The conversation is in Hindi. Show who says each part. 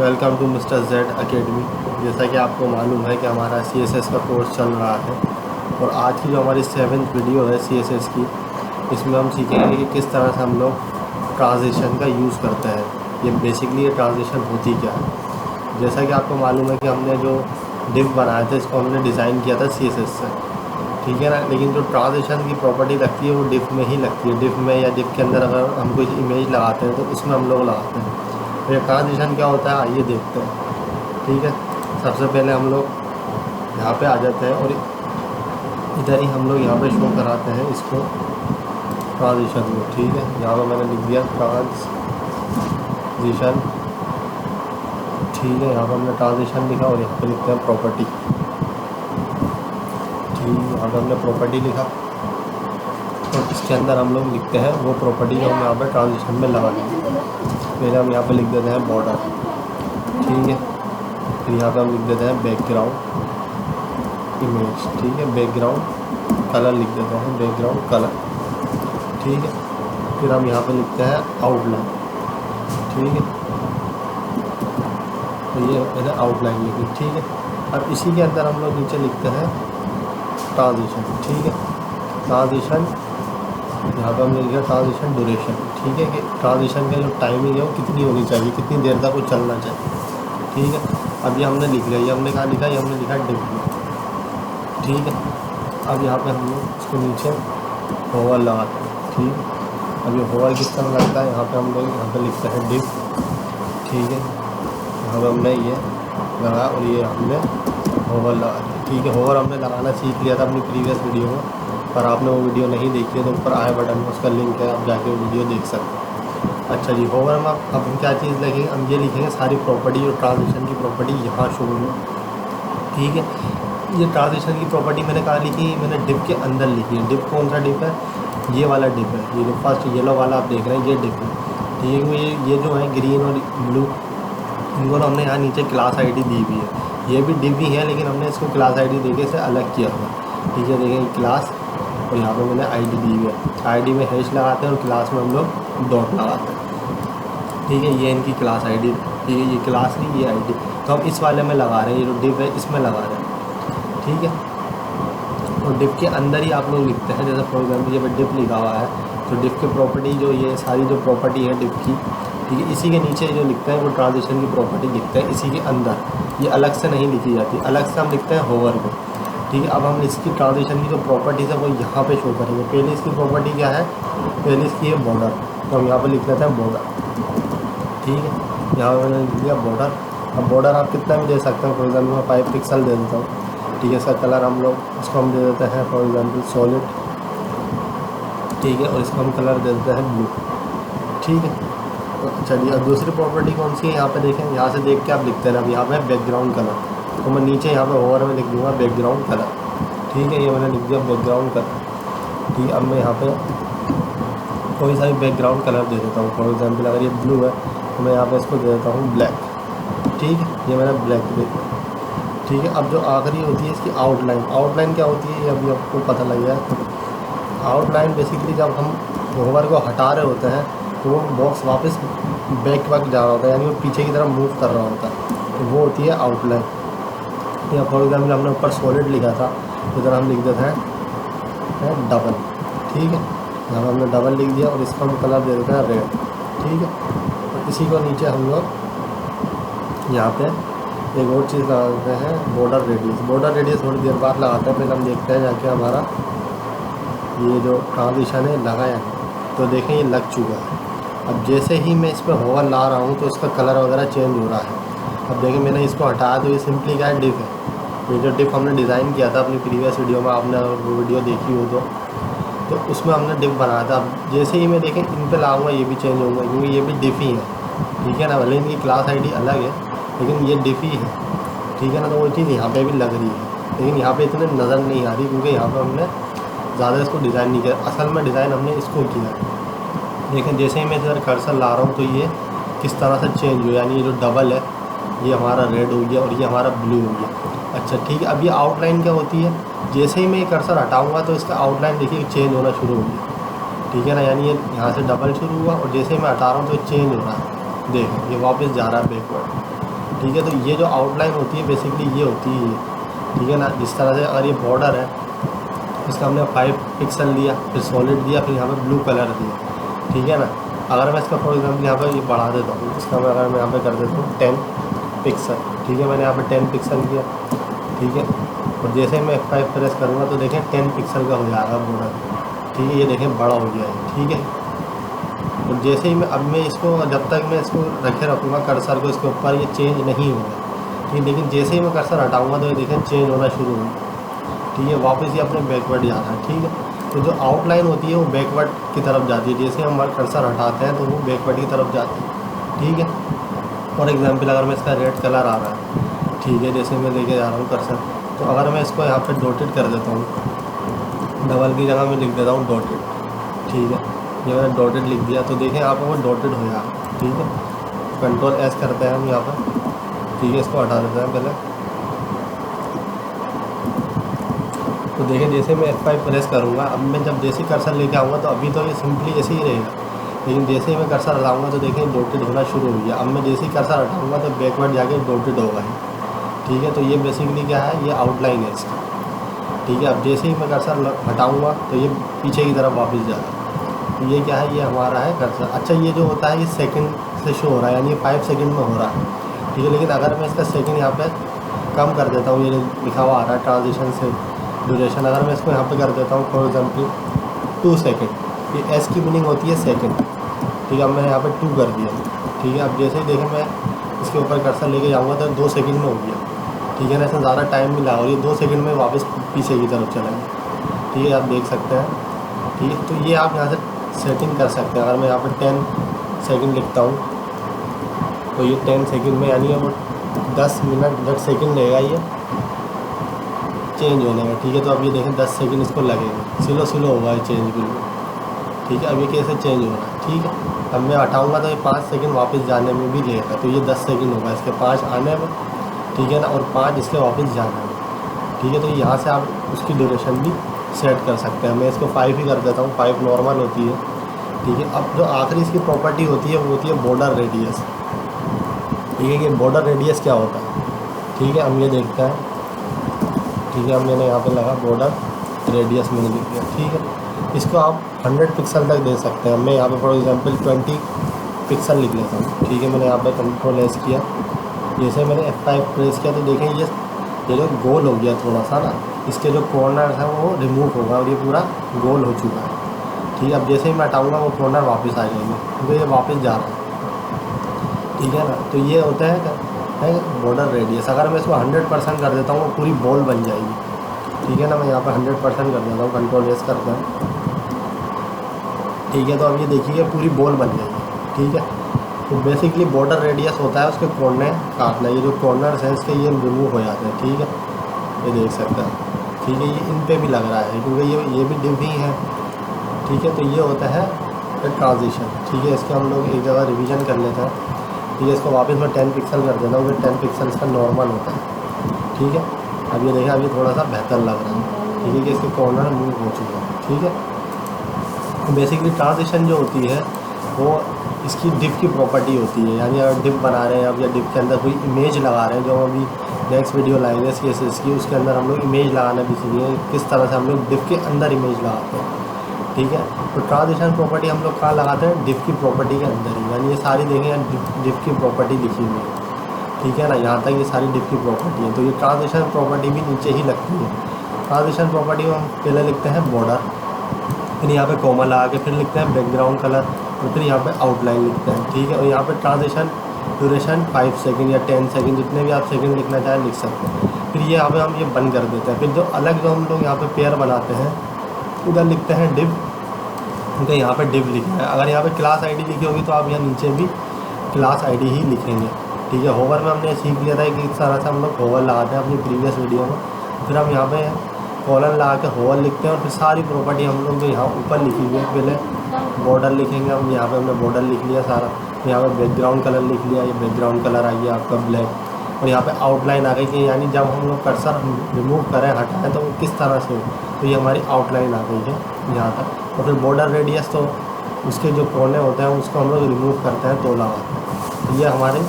Speaker 1: Welcome to Mister Z Academy. जैसा कि आपको मालूम है कि हमारा CSS का कोर्स चल रहा है और आज की जो हमारी 7th वीडियो है CSS की, इसमें हम सीखेंगे कि किस तरह से हम लोग ट्रांजिशन का यूज़ करते हैं। ये बेसिकली ये ट्रांजिशन होती क्या है। जैसा कि आपको मालूम है कि हमने जो डिव बनाया था इसको हमने डिज़ाइन किया था CSS से, ठीक है ना। लेकिन जो ट्रांजिशन की प्रॉपर्टी लगती है वो डिव में ही लगती है। डिव में या डिव के अंदर अगर हम कोई इमेज लगाते हैं तो उसमें हम लोग लगाते हैं। तो ये ट्रांजिशन क्या होता है आइए देखते हैं, ठीक है। सबसे पहले हम लोग यहाँ पे आ जाते हैं और इधर ही हम लोग यहाँ पे शो कराते हैं इसको ट्रांजिशन को, ठीक है। यहाँ पे मैंने लिख दिया ट्रांजिशन, ठीक है। यहाँ पर हमने ट्रांजिशन लिखा और यहाँ पे लिखते हैं प्रॉपर्टी, ठीक है। यहाँ पर हमने प्रॉपर्टी लिखा और इसके अंदर हम लोग लिखते हैं वो प्रॉपर्टी जो हम यहाँ पर ट्रांजिशन में लगा देंगे। पहले हम यहाँ पे लिख देते हैं बॉर्डर, ठीक है। फिर यहाँ पे हम लिख देते हैं बैकग्राउंड इमेज, ठीक है। बैकग्राउंड कलर लिख देते हैं, बैकग्राउंड कलर, ठीक है। फिर हम यहाँ पे लिखते हैं आउटलाइन, ठीक है। तो ये मैंने आउटलाइन लिखी, ठीक है। अब इसी के अंदर हम लोग नीचे लिखते हैं ट्रांजिशन, ठीक है। ट्रांजिशन यहाँ पर हमने लिखा ट्रांजिशन ड्यूरेशन, ठीक है। कि ट्रांजिशन का जो टाइमिंग है वो कितनी होनी चाहिए, कितनी देर तक वो चलना चाहिए, ठीक है। अब ये हमने लिख लिया, ये हमने कहाँ लिखा, ये हमने लिखा डिव में, ठीक है। अब यहाँ पे हम लोग इसको नीचे होवर लगाते हैं, ठीक है। अब ये होवर किस तरह लगता है, यहाँ पे हम लोग यहाँ पे लिखते हैं डिव, ठीक है। यहाँ पे हमने ये लगा और ये हमने होवर लगा दिया, ठीक है। होवर हमने लगाना सीख लिया था अपनी प्रीवियस वीडियो में, पर आपने वो वीडियो नहीं देखी है तो ऊपर आई बटन में उसका लिंक है, आप जाके वो वीडियो देख सकते हैं। अच्छा जी, होवर में अब हम क्या चीज़ लिखेंगे, हम ये लिखेंगे सारी प्रॉपर्टी और ट्रांजिशन की प्रॉपर्टी यहाँ शो होगी, ठीक है। ये ट्रांजिशन की प्रॉपर्टी मैंने कहाँ लिखी, मैंने डिव के अंदर लिखी है। डिव कौन सा डिव है, ये वाला डिव है, ये जो फर्स्ट येलो वाला आप देख रहे हैं ये डिव है, ठीक है। ये जो है ग्रीन और ब्लू इनको तो हमने यहाँ नीचे क्लास ID दी हुई है। ये भी डिव ही है लेकिन हमने इसको क्लास ID देके से अलग किया हुआ, ठीक है। देखिए क्लास और यहाँ पे मैंने ID दी हुई है। ID में हैश लगाते हैं और क्लास में हम लोग डॉट लगाते हैं, ठीक है। ये इनकी क्लास ID, ठीक है। ये क्लास नहीं, ये ID, तो हम इस वाले में लगा रहे हैं, ये जो डिव है इसमें लगा रहे हैं, ठीक है। और डिव के अंदर ही आप लोग लिखते हैं, जैसे फॉर एग्जाम्पल ये डिव लिखा हुआ है तो डिव की प्रॉपर्टी जो ये सारी जो प्रॉपर्टी है डिव की, ठीक है। इसी के नीचे जो लिखते हैं वो ट्रांजिशन की प्रॉपर्टी लिखते हैं इसी के अंदर, ये अलग से नहीं लिखी जाती, अलग से हम लिखते हैं होवर को, ठीक है। अब हम इसकी ट्रांजिशन की जो प्रॉपर्टीज़ है वो यहाँ पे शो करेंगे। पहले इसकी प्रॉपर्टी क्या है, पहले इसकी है बॉर्डर, तो हम यहाँ पे लिख लेते हैं बॉर्डर, ठीक है। यहाँ पर मैंने लिख दिया बॉर्डर। अब बॉर्डर आप कितना भी दे सकते हैं, फॉर एग्जाम्पल मैं 5 पिक्सल दे देता हूँ, ठीक है। इसका कलर हम लोग इसको हम दे देते हैं फॉर एग्जाम्पल सॉलिड, ठीक है। और इसको हम कलर दे देते हैं ब्लू, ठीक है। तो चलिए अब दूसरी प्रॉपर्टी कौन सी है, यहाँ पे देखें, यहाँ से देख के आप लिखते हैं। अब यहाँ पे बैकग्राउंड कलर, तो मैं नीचे यहाँ पे होवर में लिख दूँगा बैकग्राउंड कलर, ठीक है। ये मैंने लिख दिया बैकग्राउंड कलर, ठीक है। अब मैं यहाँ पे कोई सा भी बैकग्राउंड कलर दे देता हूँ, फॉर एग्जाम्पल अगर ये ब्लू है तो मैं यहाँ पे इसको दे देता हूँ ब्लैक, ठीक है। ये मैंने ब्लैक दे दिया, ठीक है। अब जो आखिरी होती है इसकी आउटलाइन, आउटलाइन क्या होती है ये अभी आपको पता लग गया है। आउटलाइन बेसिकली जब हम होवर को हटा रहे होते हैं तो वो बॉक्स वापस बैक जा रहा होता है, यानी वो पीछे की तरफ मूव कर रहा होता है, तो वो होती है आउटलाइन। या फॉर एग्जाम्पल हमने ऊपर सॉलिड लिखा था, इधर हम लिख देते हैं डबल, ठीक है। यहाँ पर हमने डबल लिख दिया और इसका हम कलर दे देते हैं रेड, ठीक है। और इसी को नीचे हम लोग यहाँ पे एक और चीज़ लगा देते हैं बॉर्डर रेडियस। बॉर्डर रेडियस थोड़ी देर बाद लगाते हैं, पहले हम देखते हैं जाके हमारा ये जो ट्रांजिशन है लगाया है, तो देखें ये लग चुका है। अब जैसे ही मैं इस पर होवर ला रहा हूँ तो इसका कलर वगैरह चेंज हो रहा है। अब देखें मैंने इसको हटाया तो ये सिंपली क्या है डिव है। ये जो डिव हमने डिज़ाइन किया था अपनी प्रीवियस वीडियो में, आपने वो वीडियो देखी हो तो उसमें हमने डिव बनाया था। अब जैसे ही मैं देखें इन पे लाऊंगा ये भी चेंज होगा, क्योंकि ये भी डिव ही है, ठीक है ना। भले इनकी क्लास ID अलग है लेकिन ये डिव ही है, ठीक है ना। तो वो चीज़ यहाँ पे भी लग रही है लेकिन यहाँ पे इतने नज़र नहीं आ रही क्योंकि यहाँ पे हमने ज़्यादा इसको डिज़ाइन नहीं किया। असल में डिज़ाइन हमने इसको किया, लेकिन जैसे ही मैं इधर कर्सर ला रहा हूँ तो ये किस तरह से चेंज हो, यानी ये जो डबल है ये हमारा रेड हो गया और ये हमारा ब्लू हो गया। अच्छा ठीक है, अब ये आउटलाइन क्या होती है, जैसे ही मैं ये कर्सर हटाऊँगा तो इसका आउटलाइन देखिए चेंज होना शुरू हो गया, ठीक है ना। यानी ये यहाँ से डबल शुरू हुआ और जैसे ही मैं हटा रहा हूँ तो चेंज हो रहा है, देखो ये वापस जा रहा है बैकवर्ड, ठीक है। तो ये जो आउटलाइन होती है बेसिकली ये होती है, ठीक है ना। जिस तरह से अगर ये बॉर्डर है, इसका हमने 5 पिक्सल लिया, फिर सॉलिड दिया, फिर यहाँ पे ब्लू कलर दिया, ठीक है ना। अगर मैं इसका फॉर एग्जाम्पल यहाँ पे ये बढ़ा देता हूँ, इसका मैं अगर मैं यहाँ पे कर देता हूँ 10 पिक्सल, ठीक है। मैंने यहाँ पे 10 पिक्सल किया, ठीक है। और जैसे ही मैं F5 प्रेस करूँगा तो देखें 10 पिक्सल का हो जाएगा बॉर्डर, ठीक है। ये देखें बड़ा हो गया है, ठीक है। और जैसे ही मैं इसको जब तक मैं इसको रखे रखूँगा कर्सर को इसके ऊपर, ये चेंज नहीं होगा, ठीक है। लेकिन जैसे ही मैं कर्सर हटाऊँगा तो ये देखें चेंज होना शुरू होगा, ठीक है। वापस ये अपने बैकवर्ड जा रहा है, ठीक है। तो जो आउटलाइन होती है वो बैकवर्ड की तरफ जाती है, जैसे हम कर्सर हटाते हैं तो वो बैकवर्ड की तरफ जाती है, ठीक है। फॉर एग्जांपल अगर मैं इसका रेड कलर आ रहा है, ठीक है, जैसे मैं लेके जा रहा हूँ कर्सर, तो अगर मैं इसको यहाँ पे डॉटेड कर देता हूँ, डबल की जगह मैं लिख देता हूँ डॉटेड, ठीक है। ये मैंने डॉटेड लिख दिया तो देखें आप वो डॉटेड हो जाएगा, ठीक है। कंट्रोल एस करते हैं हम यहाँ पर, ठीक है। इसको हटा देते हैं पहले, तो देखें जैसे मैं F5 प्रेस करूँगा, अब मैं जब जैसे कर्सर लेके आऊँगा तो अभी तो ये सिंपली ऐसे ही रहेगा, लेकिन जैसे ही मैं कर्सर हटाऊँगा तो देखें डॉटेड होना शुरू हो गया। अब मैं जैसे ही कर्सर हटाऊँगा तो बैकवर्ड जाके डॉटेड होगा ही, ठीक है। तो ये बेसिकली क्या है, ये आउटलाइन है इसकी, ठीक है। अब जैसे ही मैं कर्सर हटाऊँगा तो ये पीछे की तरफ वापस जाएगा। तो ये क्या है, ये हमारा है कर्सर। अच्छा, ये जो होता है ये सेकंड से शो हो रहा है, यानी 5 सेकंड में हो रहा है, ठीक है। लेकिन अगर मैं इसका सेकंड यहाँ पे कम कर देता हूँ, ये लिखा हुआ आ रहा है ट्रांजिशन से ड्यूरेशन, अगर मैं इसको यहाँ पे कर देता हूँ फॉर एग्जाम्पल 2 सेकेंड, ये एस की मीनिंग होती है सेकंड, ठीक है। अब मैंने यहाँ पे 2 कर दिया, ठीक है। अब जैसे ही देखें मैं इसके ऊपर कर्सर लेके जाऊँगा तो 2 सेकंड में हो गया, ठीक है ना। इसमें ज़्यादा टाइम भी लगा और ये 2 सेकंड में वापस पीछे की तरफ चलेंगे, ठीक है। आप देख सकते हैं, ठीक है। तो ये आप यहाँ से सेटिंग कर सकते हैं। अगर मैं यहाँ पर 10 सेकंड लिखता हूँ तो ये 10 सेकंड में, यानी वो 10 मिनट 10 सेकंड लगेगा ये चेंज होने में, ठीक है। तो अब ये देखें 10 सेकंड इसको लगेगा, स्लो होगा ये चेंज बिल्कुल, ठीक है। अब ये कैसे चेंज हो रहा है, ठीक है। अब मैं हटाऊँगा तो ये 5 सेकंड वापस जाने में भी लेगा, तो ये 10 सेकंड होगा इसके 5 आने में, ठीक है ना, और 5 इसके वापस जाने में, ठीक है। तो यहाँ से आप उसकी ड्यूरेशन भी सेट कर सकते हैं। मैं इसको 5 ही कर देता हूँ, 5 नॉर्मल होती है, ठीक है। अब जो आखिरी इसकी प्रॉपर्टी होती है वो होती है बॉर्डर रेडियस, ठीक है। कि बॉर्डर रेडियस क्या होता है, ठीक है। हम ये देखते हैं, ठीक है। अब मैंने यहाँ पे लगा बॉर्डर रेडियस मैंने लिख दिया, ठीक है। इसको आप 100 पिक्सल तक दे सकते हैं। मैं यहाँ पे फॉर एग्जांपल 20 पिक्सल लिख लेता हूँ, ठीक है। मैंने यहाँ पे कंट्रोल एस किया, जैसे मैंने F5 प्रेस किया तो देखें ये जो गोल हो गया थोड़ा सा ना, इसके जो कॉर्नर है वो रिमूव होगा और ये पूरा गोल हो चुका है, ठीक है। अब जैसे ही मैं हटाऊँगा वो कॉर्नर वापस आ जाएंगे, क्योंकि ये वापस जा रहा है, ठीक है ना। तो ये होता है बॉर्डर रेडियस। अगर मैं इसको 100% कर देता हूँ वो पूरी बॉल बन जाएगी, ठीक है ना। मैं यहाँ पर 100% कर देता हूँ, कंट्रोल एस करता हूँ, ठीक है। तो अब ये देखिए पूरी बॉल बन जाएगी, ठीक है। तो बेसिकली बॉर्डर रेडियस होता है उसके कॉर्नर काटना, ये जो कॉर्नर है इसके ये रिमूव हो जाते हैं, ठीक है। ये देख सकते हैं, ठीक है। ये इन पे भी लग रहा है क्योंकि ये भी डिव ही है, ठीक है। तो ये होता है ट्रांजिशन, ठीक है। इसके हम लोग एक जगह रिवीजन कर लेते हैं, ठीक है। इसको वापस मैं 10 पिक्सल कर देता हूँ, फिर 10 पिक्सल इसका नॉर्मल होता है, ठीक है। अब ये देखें, अब ये थोड़ा सा बेहतर लग रहा है, ठीक है, कि इसके कॉर्नर मूव हो चुके हैं, ठीक है। बेसिकली ट्रांजिशन जो होती है वो इसकी डिप की प्रॉपर्टी होती है, यानी अगर डिप बना रहे हैं अब या डिप के अंदर कोई इमेज लगा रहे हैं, जो हम अभी नेक्स्ट वीडियो लाएंगे CSS की, उसके अंदर हम लोग इमेज लगाना भी सीखेंगे किस तरह से हम लोग डिप के अंदर इमेज लगाते हैं, ठीक है। तो ट्रांजिशन प्रॉपर्टी हम लोग कहाँ लगाते हैं, डिप की प्रॉपर्टी के अंदर ही, यानी ये सारी देखें डिप की प्रॉपर्टी लिखी हुई है, ठीक है ना। यहाँ तक ये सारी डिप की प्रॉपर्टी है। तो ये ट्रांजिशन प्रॉपर्टी भी नीचे ही लगती है। ट्रांजिशन प्रॉपर्टी में हम पहले लिखते हैं बॉर्डर, फिर यहाँ पे कॉमा लगा के फिर लिखते हैं बैकग्राउंड कलर, और फिर यहाँ पे आउटलाइन लिखते हैं, ठीक है। और यहाँ पे ट्रांजिशन ड्यूरेशन 5 सेकंड या 10 सेकंड जितने भी आप सेकंड लिखना चाहें लिख सकते हैं। फिर ये यहाँ पे हम ये बंद कर देते हैं। फिर जो अलग जो हम लोग यहाँ पे पेयर बनाते हैं उधर लिखते हैं डिव, क्योंकि यहाँ पे डिव लिखा है। अगर यहाँ पे क्लास आईडी लिखी होगी तो आप यहाँ नीचे भी क्लास आईडी ही लिखेंगे, ठीक है। होवर में हमने सीख लिया था कि इस तरह से हम लोग होवर लगाते हैं अपनी प्रीवियस वीडियो में। फिर हम यहाँ पे कॉलन लगा के होवर लिखते हैं और फिर सारी प्रॉपर्टी हम लोग जो यहाँ ऊपर लिखी हुई है, पहले बॉर्डर लिखेंगे हम, यहाँ पे हमने बॉर्डर लिख लिया सारा, यहाँ पे बैकग्राउंड कलर लिख लिया, ये बैकग्राउंड कलर आ गया आपका ब्लैक, और यहाँ पे आउटलाइन आ गई कि यानी जब हम लोग कर्सर रिमूव करें हटाएं तो वो किस तरह से हो, तो ये हमारी आउटलाइन आ गई है यहाँ तक। और फिर बॉर्डर रेडियस तो उसके जो कोने होते हैं उसको हम लोग रिमूव करते हैं, तो लगाते हैं। तो ये हमारे